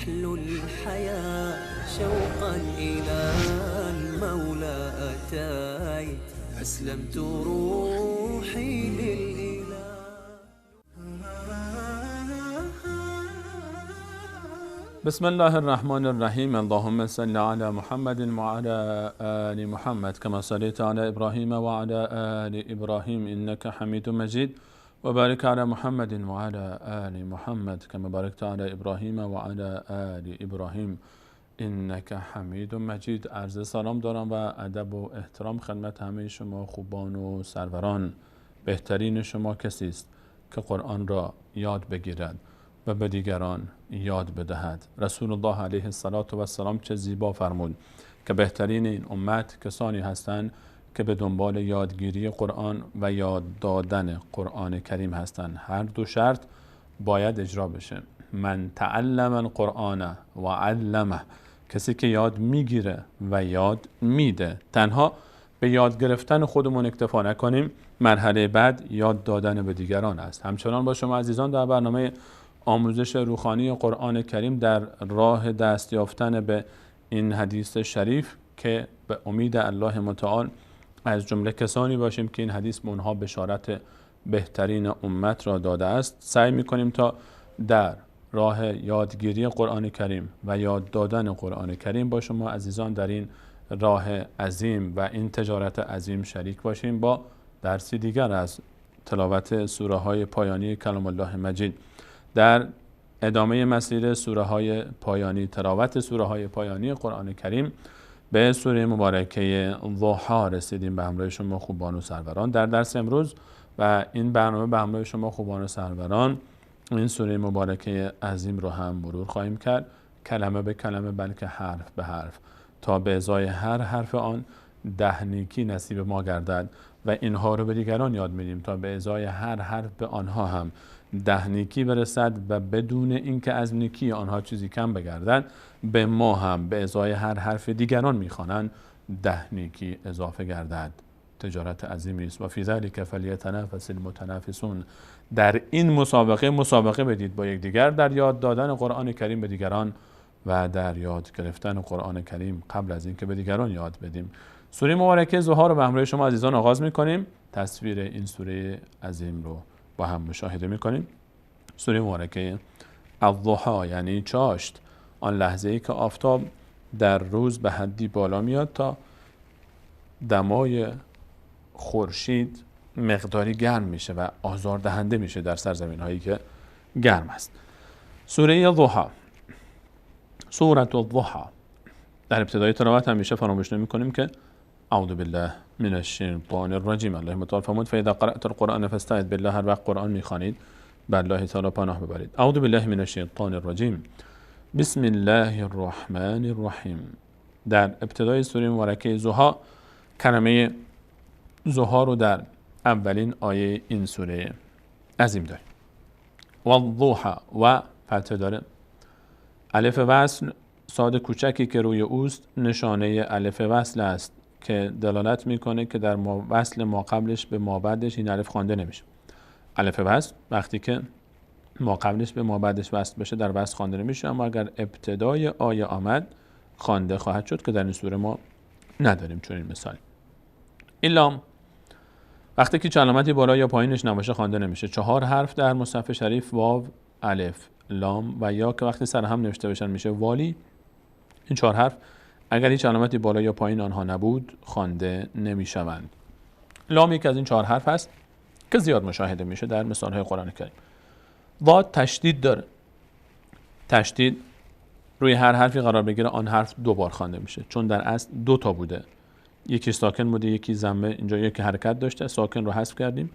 تحلو الحياة شوقا إلى المولى أتيت أسلمت روحي للإله. بسم الله الرحمن الرحیم. اللهم صل علی محمد وعلى آل محمد كما صليت على ابراهیم وعلى آل ابراهیم انك حمید مجید و بارک علی محمد وعلى آل محمد كما باركت على ابراهیم وعلى آل ابراهیم انك حمید مجید. عرض سلام دارم و ادب و احترام خدمت همه شما خوبان و سروران. بهترین شما کسی است که قرآن را یاد بگیرد و به دیگران یاد بدهد. رسول الله علیه السلام چه زیبا فرمود که بهترین این امت کسانی هستند که به دنبال یادگیری قرآن و یاد دادن قرآن کریم هستند. هر دو شرط باید اجرا بشه. من تعلم القرآن و علمه، کسی که یاد میگیره و یاد میده. تنها به یاد گرفتن خودمون اکتفا نکنیم، مرحله بعد یاد دادن به دیگران است. همچنان با شما عزیزان در برنامه آموزش روحانی قرآن کریم در راه دست یافتن به این حدیث شریف که به امید الله متعال از جمله کسانی باشیم که این حدیث به اونها بشارت بهترین امت را داده است، سعی میکنیم تا در راه یادگیری قرآن کریم و یاد دادن قرآن کریم با شما عزیزان در این راه عظیم و این تجارت عظیم شریک باشیم با درسی دیگر از تلاوت سوره های پایانی کلام الله مجید. در ادامه مسیر سوره های پایانی، تلاوت سوره های پایانی قرآن کریم، به سوره مبارکه ضحی رسیدیم به همراه شما خوبان و سروران. در درس امروز و این برنامه به همراه شما خوبان و سروران این سوره مبارکه عظیم رو هم مرور خواهیم کرد، کلمه به کلمه بلکه حرف به حرف، تا به ازای هر حرف آن 10 نیکی نصیب ما گردد و اینها رو به دیگران یاد میدیم تا به ازای هر حرف به آنها هم 10 نیکی برسد و بدون اینکه از نیکی آنها چیزی کم بگردد به ما هم به ازای هر حرف دیگران میخوانند 10 نیکی اضافه گردد. تجارت عظیمی است. و فی ذلک فلیتنافس المتنافسون. در این مسابقه بدید با یکدیگر در یاد دادن قرآن کریم به دیگران و در یاد گرفتن قرآن کریم قبل از اینکه به دیگران یاد بدیم. سوره مبارکه ضحی رو به همراه شما عزیزان آغاز میکنیم. تصویر این سوره عظیم رو با هم مشاهده میکنیم. سوره مبارکه الضحی یعنی چاشت، آن لحظه ای که آفتاب در روز به حدی بالا میاد تا دمای خورشید مقداری گرم میشه و آزاردهنده میشه در سرزمین هایی که گرم است. سوره ضحی، سوره الضحی. در ابتدای تلاوت همیشه فراموش نمی‌کنیم که اعوذ بالله من الشیطان الرجیم. الله متعال فرمود فاذا قرأت القرآن فاستعذ بالله. هر وقت قرآن میخوانید به الله تعالی پناه ببرید. اعوذ بالله من الشیطان الرجیم بسم الله الرحمن الرحیم. در ابتدای سوره مبارکه ضحی کلمه ضحی رو در اولین آیه این سوره عظیم داریم. والضحى و فتحه داره. الف وصل صاد کوچکی که روی اوست نشانه الف وصل است که دلالت میکنه که در وصل ما قبلش به ما بعدش این الف خوانده نمیشه. الف وصل وقتی که ما قبلش به ما بعدش وصل بشه در وصل خوانده نمیشه، اما اگر ابتدای آیه آمد خوانده خواهد شد که در این سوره ما نداریم چون این مثال. الا وقتی که علامتی بالا یا پایینش نباشه خوانده نمیشه. 4 حرف در مصحف شریف واو، الف، لام و یا که وقتی سر هم نوشته بشن میشه والی. این 4 حرف اگر هیچ علامتی بالا یا پایین آنها نبود خوانده نمیشوند. لام یک از این 4 حرف هست که زیاد مشاهده میشه در مثالهای قرآن کریم. ضاد تشدید داره. تشدید روی هر حرفی قرار بگیره آن حرف 2 بار خوانده میشه، چون در اصل 2 تا بوده، یکی ساکن بوده یکی ضمه. اینجا یکی حرکت داشته، ساکن رو حذف کردیم،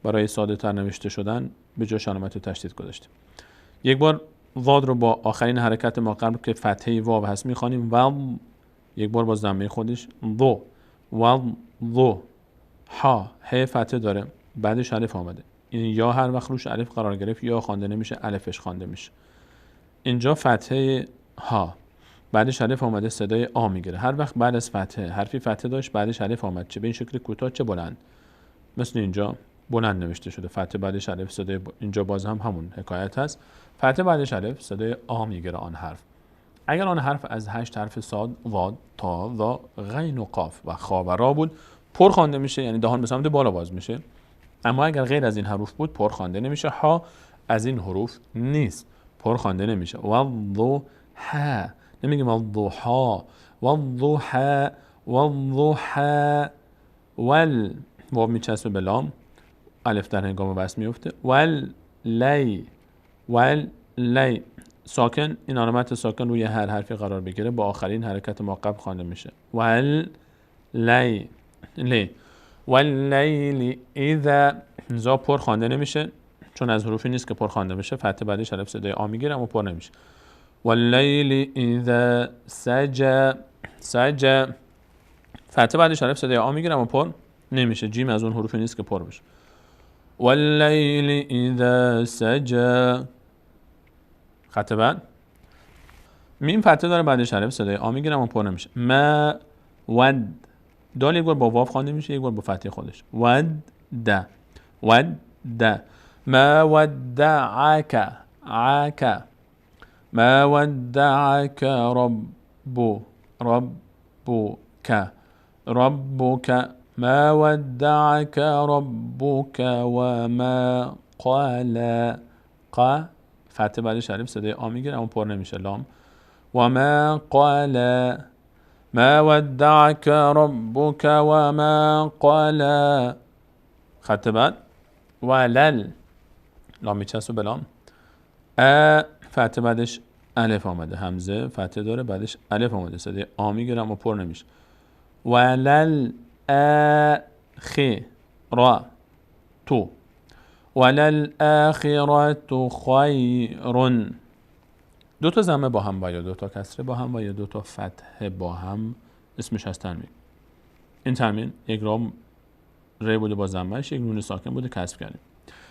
برای ساده تر نوشته شدن به جاش علامت تشدید گذاشتیم. یک بار ضاد رو با آخرین حرکت ما قبل که فتحه واو هست میخوانیم و یک بار با ضمه خودش ضو و ضو. ها ه فتحه داره، بعدش الف آمده. این یا هر وقت روش الف قرار گرفت یا خوانده نمیشه، الفش خوانده میشه. اینجا فتحه ها بعدش الف آمده، صدای آ میگیره. هر وقت بعد از فتحه حرفی فتحه داشت بعدش الف آمد، چه به این شکل کوتاه چه بلند. مثل اینجا بلند نوشته شده، فتحه بعدش الف، صدای اینجا باز هم همون حکایت هست، فتحه بعدش الف، صدای آ میگیره آن حرف. اگر آن حرف از 8 حرف صاد، ضاد، تا، ذا، غین و قاف و خا و را بود پر خوانده میشه، یعنی دهان به سمت بالا باز میشه. اما اگر غیر از این حروف بود پر خوانده نمیشه. ها از این حروف نیست، پر خوانده نمیشه. والضحى نمیگیم والضحى، والضحى، والضحى. وال واو میچسبه به لام، الف در هنگام وصل میفته. واللی، واللی ساکن، این علامت ساکن روی هر حرفی قرار بگیره با آخرین حرکت ماقبل خوانده میشه. واللی، لی، واللیل اذا. زا پر خوانده نمیشه چون از حروفی نیست که پر خوانده بشه. فتحه بعدش حرف صدای آ میگیره اما پر نمیشه. واللیل اذا سجا، سجا فتحه بعدش حرف صدای آ میگیره اما پر نمیشه. جیم از اون حروفی نیست که پر بشه. واللیل اذا سجا. خط بعد میم فتحه داره بعدش حرف صدای آ میگیره اما پر نمیشه. ما ود، دال یک بار با واو خوانده میشه یک بار با فتحه خودش. ود، ود، ما ودعك، عاك، ما ودعك ربك، ربك، ما ودعك ربك وما قال. قا فتحه بعدش حرف صدای آ میگیره اما پر نمیشه. لام. وما قال، ما ودعك ربك وما قال. خط بعد ولل، لام میچسبه به لام. فتحه بعدش الف آمده، همزه فتحه داره بعدش الف آمده، صدای آ میگیره اما پر نمیشه. ولل آخی را تو، ولل آخرت خیرون. دو تا ضمه با هم و یا دو تا کسره با هم و یا دو تا فتحه با هم اسمش از تنوین. این تنوین یک رام ر بوده با ضمه‌اش، یک نون ساکن بوده کسب کردیم.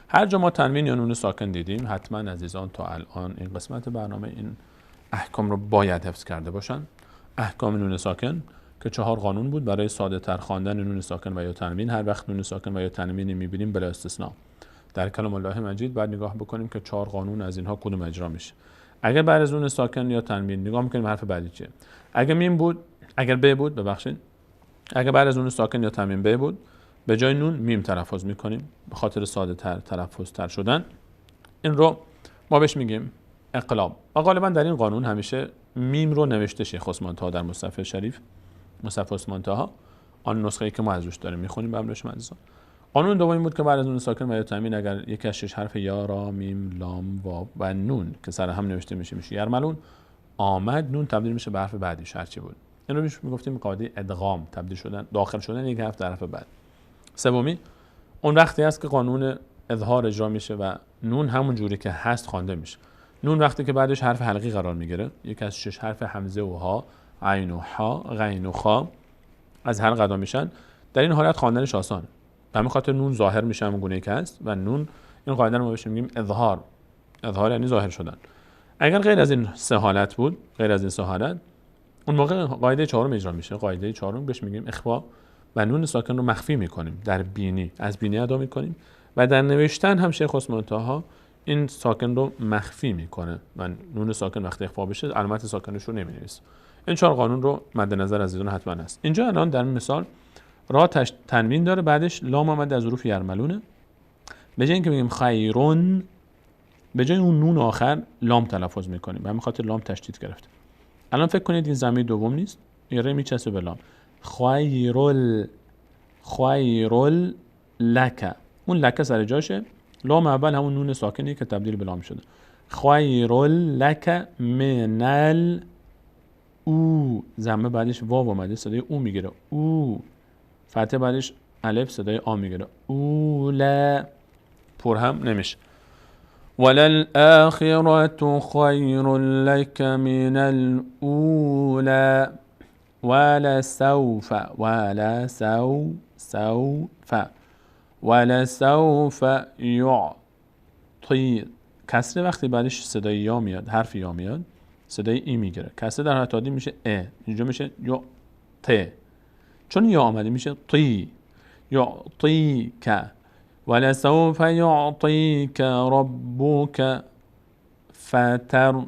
هر جا ما تنوین یا نون ساکن دیدیم حتما عزیزان تا الان این قسمت برنامه این احکام رو باید حفظ کرده باشن. احکام نون ساکن که 4 قانون بود برای ساده تر خواندن نون ساکن و یا تنوین. هر وقت نون ساکن و یا تنوینی می‌بینیم بلا استثناء در کلام الله مجید بعد نگاه بکنیم که 4 قانون از اینها کدوم اجرا میشه. اگر بعد از نون ساکن یا تنوین نگاه می‌کنیم حرف بعدی چیه. اگر میم بود، اگر ب بود ببخشید، اگر بعد از نون ساکن یا تنوین ب بود به جای نون میم تلفظ می‌کنیم به خاطر ساده تر تلفظ تر شدن. این رو ما بهش میگیم اقلاب. و غالبا در این قانون همیشه میم رو نوشته شیخ عثمان طاها در مصحف شریف، مصحف عثمان طاها، آن نسخه‌ای که ما از روش داریم می‌خونیم به امر شما عزیزان. قانون دومی بود که بعد از نون ساکن و یا تنوین اگر یک از 6 حرف یا، را، میم، لام، واو و نون که سر هم نوشته میشه یرملون آمد، نون تبدیل میشه به حرف بعدیش هرچی بود. این رو میگفتیم قاعده ادغام، تبدیل شدن، داخل شدن یک حرف در حرف بعد. سومی اون وقتی است که قانون اظهار اجرا میشه و نون همون جوری که هست خوانده میشه. نون وقتی که بعدش حرف حلقی قرار میگیره، یک از 6 حرف همزه و ها، عین و ها، غین و خا از حلق ادا میشن، در این حالت خواندنش آسانه. به همین خاطر نون ظاهر میشه همون گونه‌ای که هست و نون این قاعده رو ما بهش میگیم اظهار. اظهار یعنی ظاهر شدن. اگر غیر از این سه حالت بود، غیر از این سه حالت، اون موقع قاعده چهارم اجرا میشه. قاعده چهارم بهش میگیم اخفا و نون ساکن رو مخفی میکنیم، در بینی از بینی ادا میکنیم و در نوشتن هم شیخ عثمان طاها این ساکن رو مخفی میکنه و نون ساکن وقتی اخفا بشه علامت ساکنش رو نمینویسه. این 4 قانون رو مد نظر عزیزان حتما هست. اینجا الان در مثال را تنوین داره بعدش لام اومده از حروف یرملونه. به جای اینکه بگیم خیرون به جای اون نون آخر لام تلفظ میکنیم. به همین خاطر لام تشدید گرفته. الان فکر کنید این ضمیر دوم نیست، یاره میچسبه به لام. خیرل لک، اون لک سر جاشه، لام اول همون نون ساکنی که تبدیل به لام شده. خیرل لک منل او، ضمه بعدش واو اومده صدای او میگیره، او فتحه بعدش الف صدای آ میگیره، اولا پر هم نمیشه. وللآخرة خیر لک من الاولا ولسوف یعطی. کسره وقتی بعدش صدای یا میاد، حرف یا میاد، صدای ای میگیره. کسره در حالت عادی میشه ا، اینجا میشه یعطی. چون یا آمده میشه طی، یعطیک ولسوف یعطیک ربک فترضی.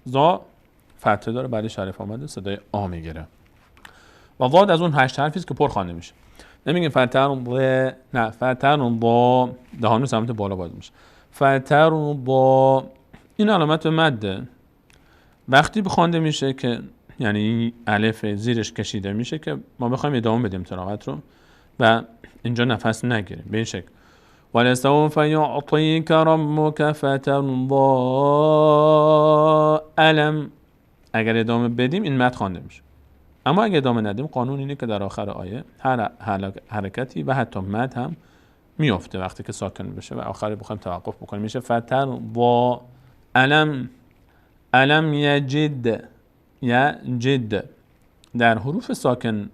زا فتحه داره، بعدش الف آمده، صدای آ میگیره. و ضاد از اون 8 حرفی است که پر خوانده میشه. نمیگیم فترون ض، نه فترون ضا، دهانو سمت بالا باز میشه. فترون ضا، این علامت مده. وقتی بخوانده میشه که یعنی الف زیرش کشیده میشه که ما بخوایم ادامه بدیم قرائت رو و اینجا نفس نگیریم به این شکل. ولسوف یعطیک ربک فترضی الم. اگر ادامه بدیم این مد خوانده میشه. اما اگر ادامه ندیم قانون اینه که در آخر آیه هر حرکتی و حتی مد هم میفته وقتی که ساکن بشه و آخر بخوایم توقف بکنیم میشه فترضی الم. الم یجد، یجد. در حروف ساکن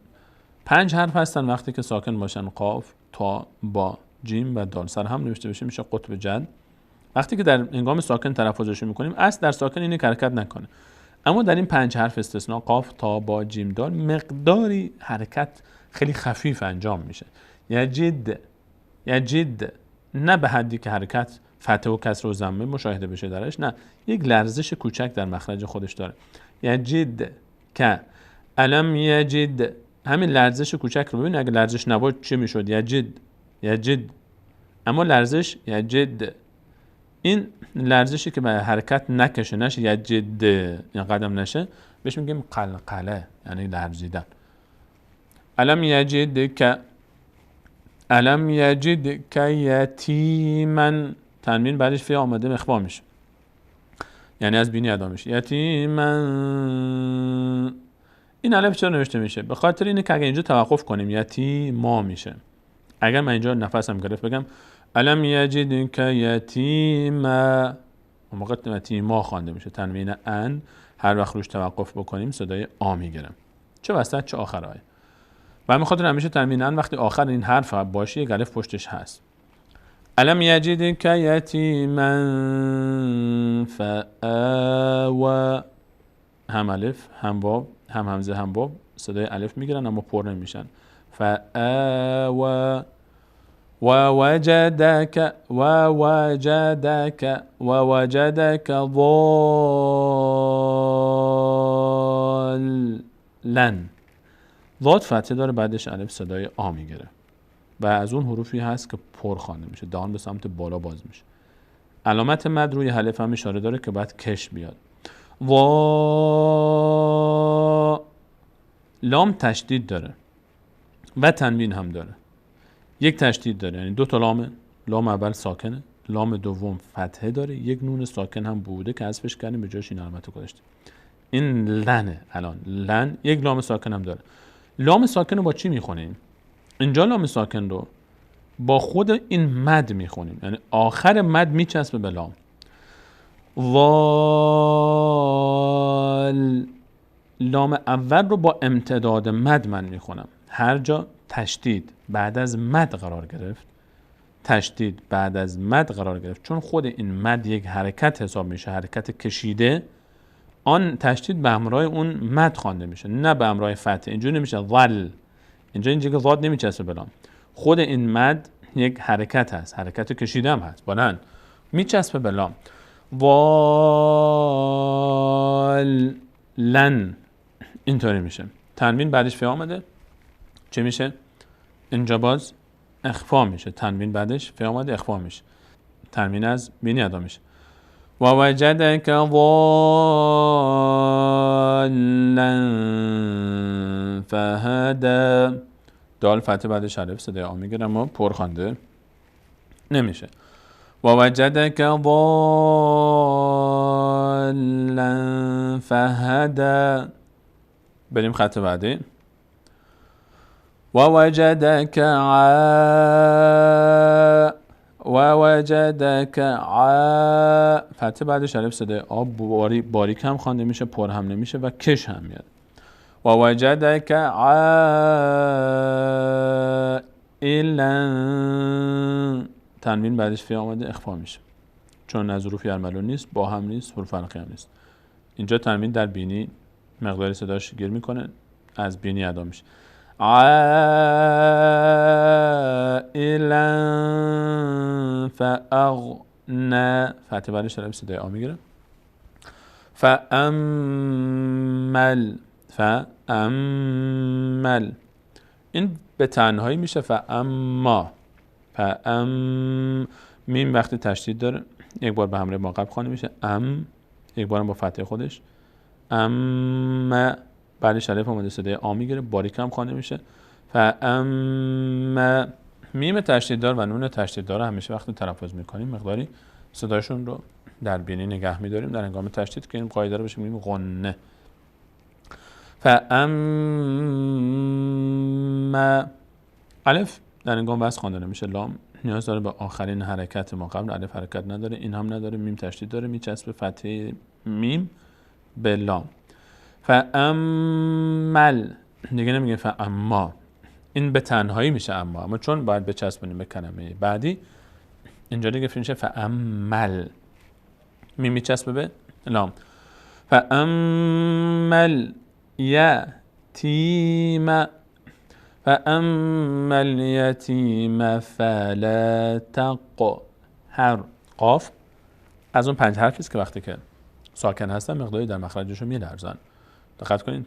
5 حرف هستن وقتی که ساکن باشن، قاف، تا، با، جیم و دال سر هم نوشته بشه میشه قطب جد. وقتی که در هنگام ساکن تلفظش میکنیم اصل در ساکن اینه که حرکت نکنه، اما در این 5 حرف استثناء قاف، تا، با، جیم، دال مقداری حرکت خیلی خفیف انجام میشه. یجد، یجد، نه به حدی که حرکت فتح و کسر و ضمه مشاهده بشه درش، نه، یک لرزش کوچک در مخرج خودش داره. یجد که الم یجد، همین لرزش کوچک رو ببین، اگه لرزش نبود چی میشد؟ یجد، یجد. اما لرزش یجد، این لرزشی که به حرکت نکشه، نشه یجد، یا قدم نشه، بهش میگیم قلقله، یعنی لرزیدن. الم یجد که، الم یجد که یتیما، تنوین بعدش فی آمده مخفا میشه، یعنی از بینی ادا میشه. یتیما، این الف چرا نوشته میشه؟ به خاطر اینه که اگه اینجا توقف کنیم یتیما میشه. اگر من اینجا نفسم گرفت بگم الم یجد که یتیما، اون موقع یتیما خوانده میشه. تنوین ان هر وقت روش توقف بکنیم صدای آ میگیره، چه وسط چه آخر آیه. و همین خاطر همیشه تنوین ان وقتی آخر این حرف باشه یک الف پشتش هست. الم یجد که یتیما فآوی، هم الف هم واو هم همزه هم واو صدای الف میگیرن اما پر نمیشن. فآوی ووجدك ووجدك ووجدك ضالا. ضاد فتحه داره بعدش الف صدای آ میگیره و از اون حروفی هست که پر خوانده میشه، دهان به سمت بالا باز میشه. علامت مد روی الف هم اشاره داره که باید کش بیاد. وا، لام تشدید داره و تنوین هم داره. یک تشدید داره یعنی 2 تا لامه، لام اول ساکنه، لام دوم فتحه داره، یک نون ساکن هم بوده که حذفش کردیم به جاش این علامت رو گذاشتیم. این لنه. الان لن یک لام ساکن هم داره. لام ساکن رو با چی میخونیم؟ اینجا لام ساکن رو با خود این مد میخونیم، یعنی آخر مد میچسبه به لام. وال، لام اول رو با امتداد مد من میخونم. هر جا تشدید بعد از مد قرار گرفت، تشدید بعد از مد قرار گرفت، چون خود این مد یک حرکت حساب میشه، حرکت کشیده، آن تشدید به همراه اون مد خوانده میشه، نه به همراه فتح. اینجوری نمیشه ظل، اینجا که ضاد نمیچسبه بلام، خود این مد یک حرکت هست، حرکت کشیده هم هست، بلند میچسبه بلام. وال لن، اینطوری میشه. تنوین بعدش فی آمده چه میشه؟ اینجا باز اخفا میشه. تنوین بعدش فی آمده اخفا میشه، تنوین از بینی ادا میشه. و وجدک ضالا فهدی، دال فتح بعدش الف صدای آ میگیره اما پر خوانده نمیشه. و وجدک ضالا فهدی. بریم خط بعدی. و وجدک ووجدك فتح بعدش الف صدای آ باریک هم خوانده میشه، پر هم نمیشه و کش هم میاد. ووجدك عائلا، تنوین بعدش فی آمده اخفا میشه، چون از حروف یرملو نیست، با هم نیست، حروف علقی هم نیست. اینجا تنوین در بینی مقداری صداش گیر میکنه، از بینی ادا میشه. عائلا فاغنى، فتح بعدش الف صدای آ میگیره. فأمل فأمل، این به تنهایی میشه فاما. میم وقتی تشدید داره یک بار به همراه ما قبل خوانده میشه یک بار با فتح خودش. بعدش الف اومده صدای آ میگیره، باریک هم خوانده میشه. میم تشدید دار و نون تشدید دار همیشه وقتی تلفظ میکنیم مقداری صدایشون رو در بینی نگه میداریم در هنگام تشدید که این قاعده رو بشه میگیم غنه. الف در هنگام وصل خوانده نمیشه. لام نیاز داره به آخرین حرکت ما قبل. الف حرکت نداره، این هم نداره. میم تشدید داره، میچسبه فتحه میم به لام. فامل دیگه نمیگه فاما، این به تنهایی میشه اما چون باید بچسبونیم به کلمه بعدی اینجا دیگه میشه فامل، میم میچسبه به لام. فامل یتیم فأما اليتیم فلا تقهر. قاف از اون 5 حرفی است که وقتی که ساکن هستن مقداری در مخرجشون میلرزن. دقت کنین.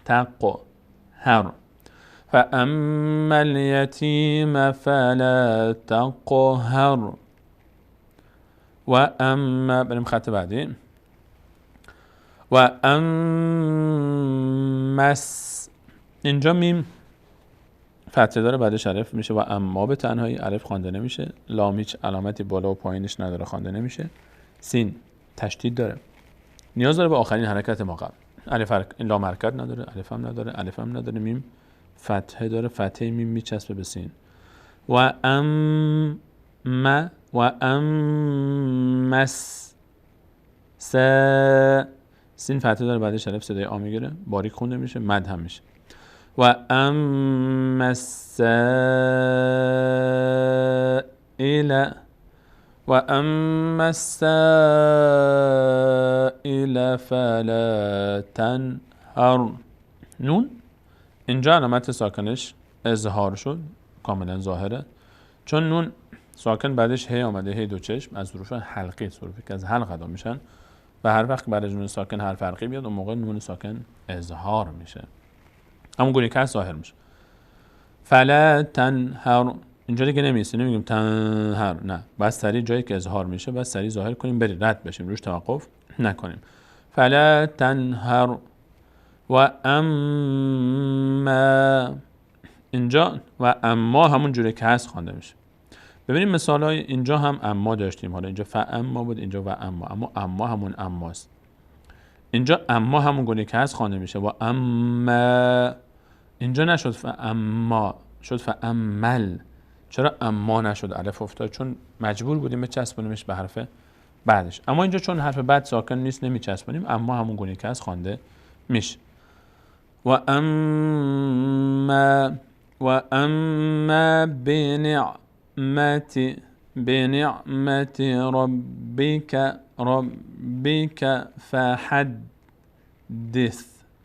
تقهر. فأما اليتیم فلا تقهر. و اما بریم خط بعدی. و امس، اینجا میم فتحه داره بعدش الف میشه و اما به تنهایی الف خوانده نمیشه. لام هیچ علامتی بالا و پایینش نداره خوانده نمیشه. سین تشدید داره، نیاز داره به آخرین حرکت ما قبل. لام حرکت نداره، الف هم نداره، الف هم نداره. میم فتحه داره، فتحه میم میچسبه به سین. و امس سین فتحه داره بعدش الف صدای آ میگیره، باریک خونده میشه، مد هم میشه. و اما السائل فلا تنهر. نون اینجا علامت ساکنش اظهار شد، کاملا ظاهره، چون نون ساکن بعدش هی آمده، هی دو چشم از حروف حلقی، حروفی که از حلق ادا میشن و هر وقت بعد از نون ساکن حرف حلقی بیاد اون موقع نون ساکن اظهار میشه، همون گونه که ظاهر میشه. فلا تنهر اینجا دیگه نمیسته، نمیگیم تنهر، نه، بس سری جایی که اظهار میشه بس سری ظاهر کنیم، بریم رد بشیم، روش توقف نکنیم. فلا تنهر. و اما اینجا و اما همون جوری که هست خوانده میشه. ببینیم مثال های اینجا هم اما داشتیم، حالا اینجا فاما بود، اینجا و اما همون اماست. اینجا اما همون گونه که هست خوانده میشه. و اما اینجا نشد فاما، شد فامل. چرا اما نشد الف افتاد؟ چون مجبور بودیم بچسبونیمش به حرف بعدش. اما اینجا چون حرف بعد ساکن نیست نمیچسبونیم، اما همون گونه که هست خوانده میشه. و اما بنعمت ربک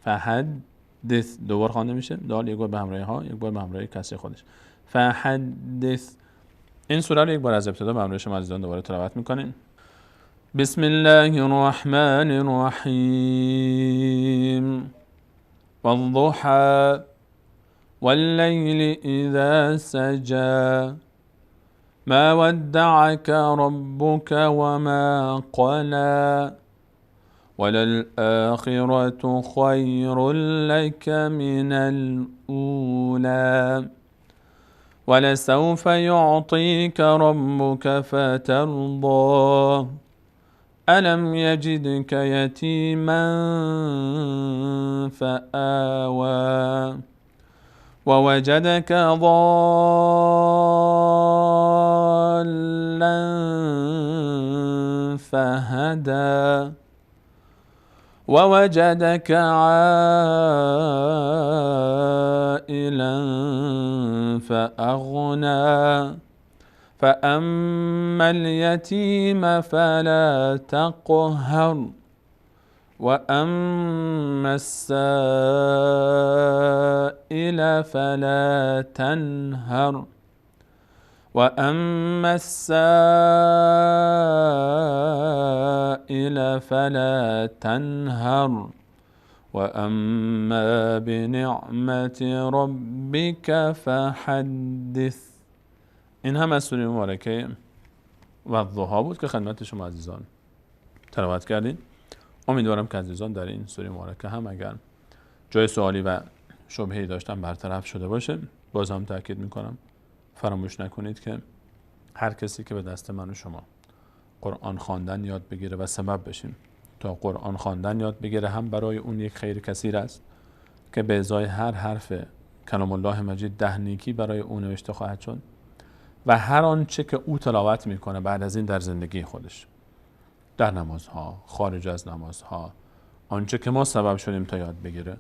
فحدث دوبار خوانده میشه، دال یک بار به همراه ها، یک بار به همراه کسری خودش. فحدث. این سوره رو یک بار از ابتدا به همراه شما عزیزان دوباره تلاوت میکنین. بسم الله الرحمن الرحیم. والضحى والليل إذا سجى ما ودعك ربك وما قلى وللآخرة خير لك من الأولى ولسوف يعطيك ربك فترضى ألم يجدك يتيما فآوى ووجدك ضالا فهدى ووجدك عائلا فأغنى فأما اليتيم فلا تقهر وأما السائل فلا تنهر وأما السائل فلا تنهر وأما بنعمة ربك فحدث. این هم از سوره مبارکه والضحی بود که خدمت شما عزیزان تلاوت کردید. امیدوارم که عزیزان در این سوره مبارکه هم اگر جای سوالی و شبهه‌ای داشتن برطرف شده باشه. باز هم تاکید میکنم فراموش نکنید که هر کسی که به دست من و شما قرآن خواندن یاد بگیره و سبب بشیم تا قرآن خواندن یاد بگیره، هم برای اون یک خیر کثیر است که به ازای هر حرف کلام الله مجید 10 نیکی برای اون نوشته خواهد شد و هر آنچه که او تلاوت میکنه بعد از این در زندگی خودش، در نمازها، خارج از نمازها، آنچه که ما سبب شدیم تا یاد بگیره،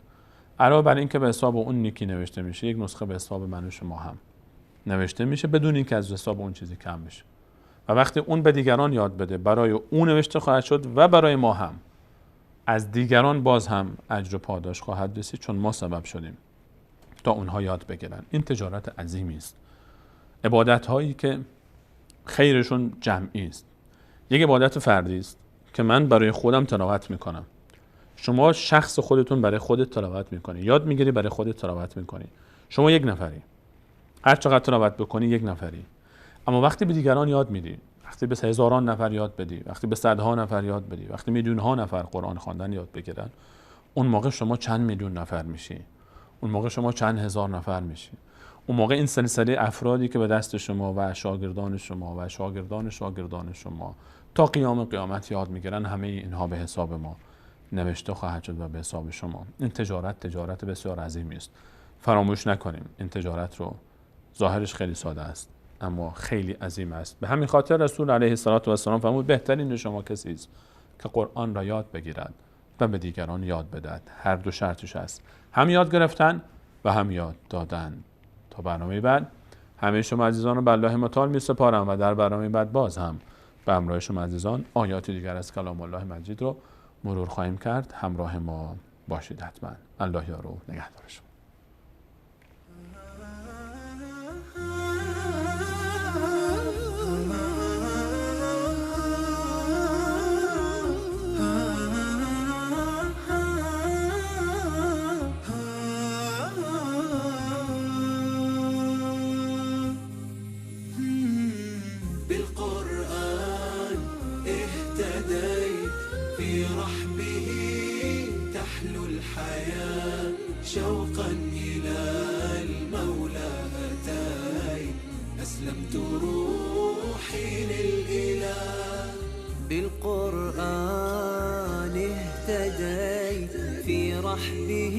علاوه بر این که به حساب اون نیکی نوشته میشه، یک نسخه به حساب من و شما هم نوشته میشه بدون اینکه از حساب اون چیزی کم بشه. و وقتی اون به دیگران یاد بده برای اون نوشته خواهد شد و برای ما هم از دیگران باز هم اجر و پاداش خواهد رسید، چون ما سبب شدیم تا اونها یاد بگیرن. این تجارت عظیمی است. عبادت هایی که خیرشون جمعی است. یک عبادت فردی است که من برای خودم تلاوت میکنم، شما شخص خودتون برای خودت تلاوت میکنی، یاد میگیری برای خودت تلاوت میکنی. شما یک نفری، هر چقدر تلاوت بکنی یک نفری. اما وقتی به دیگران یاد میدی، وقتی به هزاران نفر یاد بدی، وقتی به صدها نفر یاد بدی، وقتی میلیون‌ها نفر قرآن خواندن یاد بگیرن، اون موقع شما چند میلیون نفر میشی، اون موقع شما چند هزار نفر میشی. اون موقع این سلسله افرادی که به دست شما و شاگردان شما و شاگردان شاگردان شما تا قیام قیامت یاد میگیرن، همه اینها به حساب ما نوشته خواهد شد و به حساب شما. این تجارت بسیار عظیمی است. فراموش نکنیم این تجارت رو، ظاهرش خیلی ساده است اما خیلی عظیم است. به همین خاطر رسول علیه السلام فرمود بهترین شما کسی است که قرآن را یاد بگیرد و به دیگران یاد بدهد. هر دو شرطش است، هم یاد گرفتن و هم یاد دادن. تا برنامه بعد همه شما عزیزان رو به الله متعال می سپارم و در برنامه بعد باز هم به همراه شما عزیزان آیات دیگر از کلام الله مجید رو مرور خواهیم کرد. همراه ما باشید حتما. الله یار و نگهدار شما. شوقا إلى المولى أتيت أسلمت روحي للإله بالقرآن اهتديت في رحبه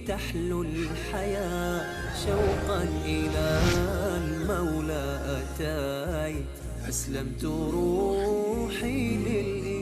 تحلو الحياة شوقا إلى المولى أتيت أسلمت روحي للإله